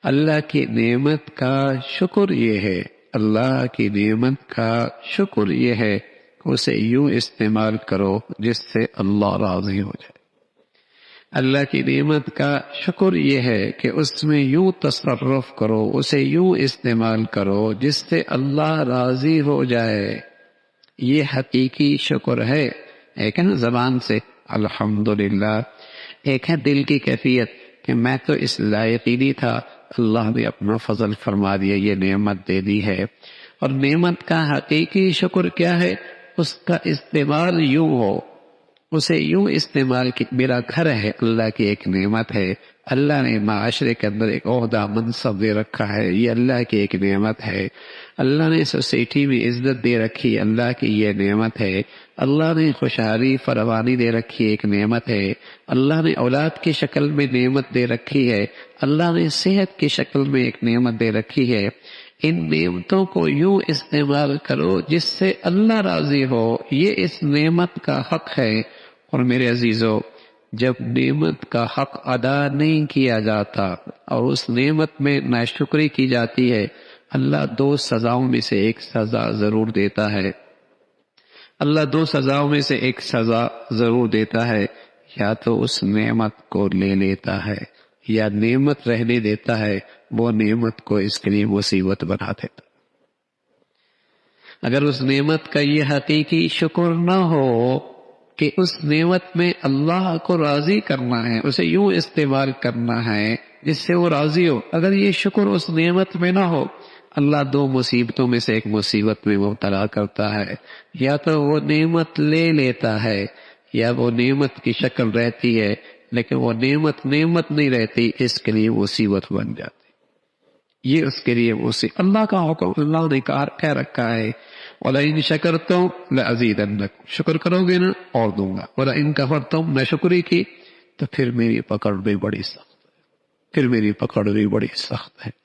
اللہ کی نعمت کا شکر یہ ہے، اللہ کی نعمت کا شکر یہ ہے کہ اسے یوں استعمال کرو جس سے اللہ راضی ہو جائے۔ اللہ کی نعمت کا شکر یہ ہے کہ اس میں یوں تصرف کرو، اسے یوں استعمال کرو جس سے اللہ راضی ہو جائے۔ یہ حقیقی شکر ہے۔ ایک ہے نا زبان سے الحمدللہ، ایک ہے دل کی کیفیت کہ میں تو اس لائق ہی نہیں تھا، اللہ نے اپنا فضل فرما دیا، یہ نعمت دے دی ہے۔ اور نعمت کا حقیقی شکر کیا ہے؟ اس کا استعمال یوں ہو، اسے یوں استعمال کہ میرا گھر ہے اللہ کی ایک نعمت ہے، اللہ نے معاشرے کے اندر ایک عہدہ منصب دے رکھا ہے، یہ اللہ کی ایک نعمت ہے۔ اللہ نے سوسائٹی میں عزت دے رکھی، اللہ کی یہ نعمت ہے۔ اللہ نے خوشحالی فراوانی دے رکھی، ایک نعمت ہے۔ اللہ نے اولاد کی شکل میں نعمت دے رکھی ہے، اللہ نے صحت کی شکل میں ایک نعمت دے رکھی ہے۔ ان نعمتوں کو یوں استعمال کرو جس سے اللہ راضی ہو، یہ اس نعمت کا حق ہے۔ اور میرے عزیزو، جب نعمت کا حق ادا نہیں کیا جاتا اور اس نعمت میں ناشکری کی جاتی ہے، اللہ دو سزاؤں میں سے ایک سزا ضرور دیتا ہے۔ اللہ دو سزاؤں میں سے ایک سزا ضرور دیتا ہے، یا تو اس نعمت کو لے لیتا ہے یا نعمت رہنے دیتا ہے، وہ نعمت کو اس کے لیے مصیبت بنا دیتا۔ اگر اس نعمت کا یہ حقیقی شکر نہ ہو کہ اس نعمت میں اللہ کو راضی کرنا ہے، اسے یوں استعمال کرنا ہے جس سے وہ راضی ہو، اگر یہ شکر اس نعمت میں نہ ہو، اللہ دو مصیبتوں میں سے ایک مصیبت میں مبتلا کرتا ہے۔ یا تو وہ نعمت لے لیتا ہے، یا وہ نعمت کی شکل رہتی ہے لیکن وہ نعمت نہیں رہتی، اس کے لیے مصیبت بن جاتی۔ یہ اس کے لیے مصیبت، اللہ کا حکم، اللہ نے کہہ رکھا ہے وَلَئِن شَكَرْتُمْ لَأَزِيدَنَّكُمْ، شکر کرو گے نا اور دوں گا، وَلَئِن كَفَرْتُمْ، نہ شکری کی تو پھر میری پکڑ بھی بڑی سخت ہے،